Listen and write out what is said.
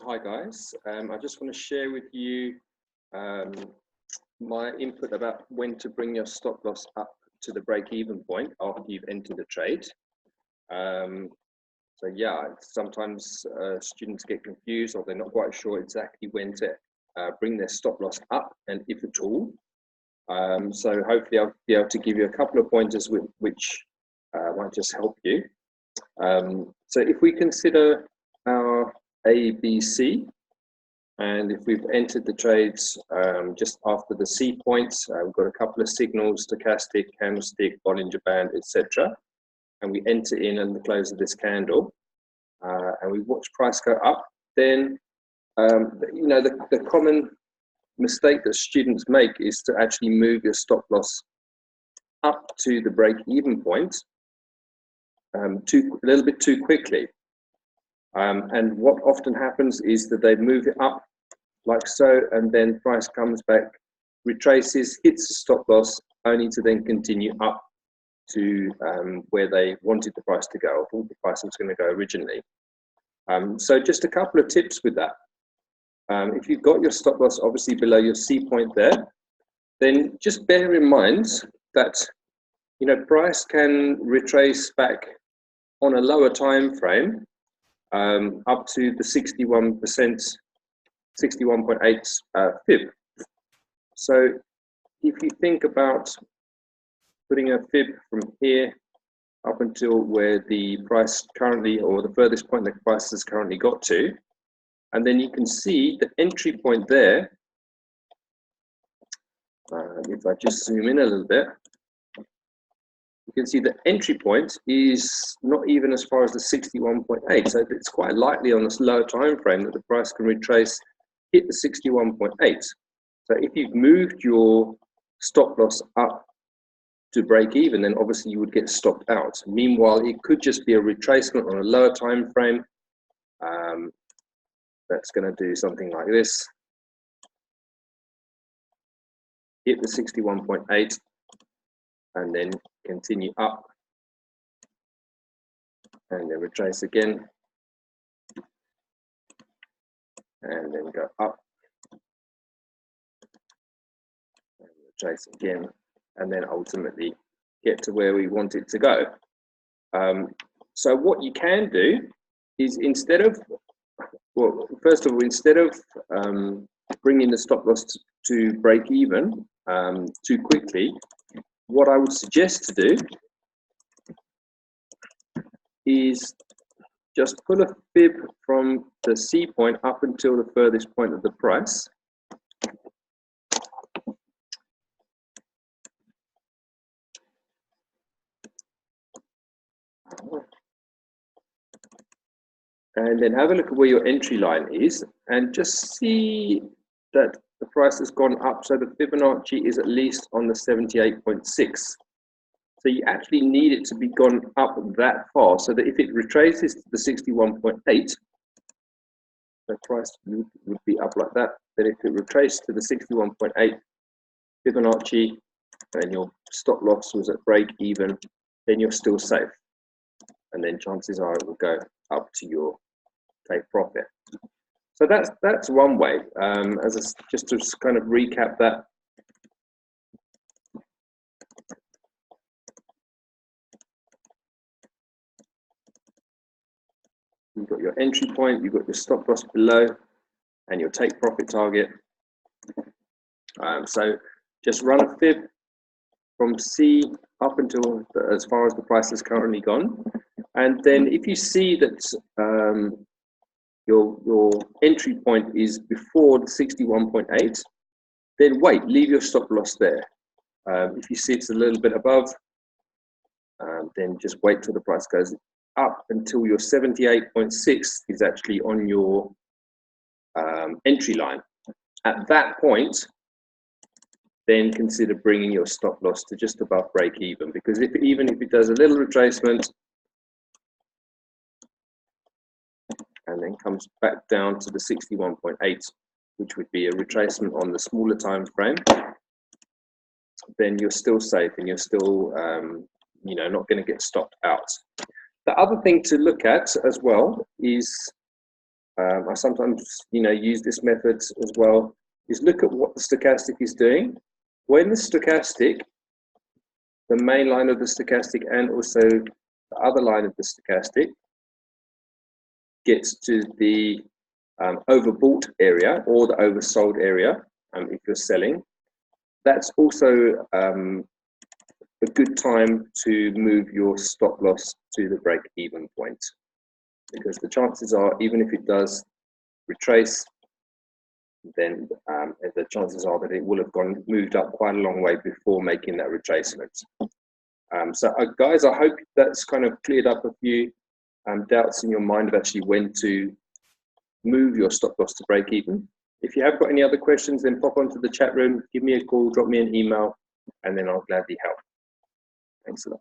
Hi guys, I just want to share with you um, my input about when to bring your stop loss up to the break-even point after you've entered the trade. So yeah, sometimes students get confused or they're not quite sure exactly when to bring their stop loss up and if at all. So hopefully I'll be able to give you a couple of pointers which might just help you. So if we consider our ABC, and if we've entered the trades just after the C points, we've got a couple of signals, stochastic, candlestick, Bollinger Band, etc. And we enter in at the close of this candle, and we watch price go up, then the common mistake that students make is to actually move your stop loss up to the break-even point a little bit too quickly. And what often happens is that they move it up like so, and then price comes back, retraces, hits the stop loss, only to then continue up to where they wanted the price to go, or thought the price was going to go originally. So just a couple of tips with that. If you've got your stop loss obviously below your C point there, then just bear in mind that price can retrace back on a lower time frame up to the 61.8 fib. So if you think about putting a fib from here up until where the price currently, or the furthest point the price has currently got to, and then you can see the entry point there. If I just zoom in a little bit, you can see the entry point is not even as far as the 61.8. So it's quite likely on this lower time frame that the price can retrace, hit the 61.8. So if you've moved your stop loss up to break even, then obviously you would get stopped out. Meanwhile, it could just be a retracement on a lower time frame. That's going to do something like this. Hit the 61.8 and then continue up and then retrace again and then go up and retrace again, and then ultimately get to where we want it to go. So what you can do is, first of all, instead of bringing the stop loss to break even too quickly, what I would suggest to do is just pull a fib from the C point up until the furthest point of the price. And then have a look at where your entry line is, and just see that the price has gone up, so the Fibonacci is at least on the 78.6. So you actually need it to be gone up that far, so that if it retraces to the 61.8, the price would be up like that. But if it retraces to the 61.8 Fibonacci and your stop loss was at break even, then you're still safe. And then chances are it will go up to your take profit. So that's one way. Just to kind of recap that. You've got your entry point, you've got your stop loss below, and your take profit target. So just run a fib from C up until as far as the price has currently gone. And then if you see that your entry point is before the 61.8, then wait, leave your stop loss there. If you see it's a little bit above, then just wait till the price goes up until your 78.6 is actually on your entry line. At that point, then consider bringing your stop loss to just above break even, because even if it does a little retracement and then comes back down to the 61.8, which would be a retracement on the smaller time frame, then you're still safe and you're still not going to get stopped out. The other thing to look at as well is I sometimes, use this method as well, is look at what the stochastic is doing. When the stochastic, the main line of the stochastic and also the other line of the stochastic gets to the overbought area or the oversold area, if you're selling, that's also a good time to move your stop loss to the break-even point, because the chances are, even if it does retrace, then the chances are that it will have moved up quite a long way before making that retracement. So guys, I hope that's kind of cleared up a few doubts in your mind of actually when to move your stop loss to break even. If you have got any other questions, then pop onto the chat room, give me a call, drop me an email, and then I'll gladly help. Thanks a lot.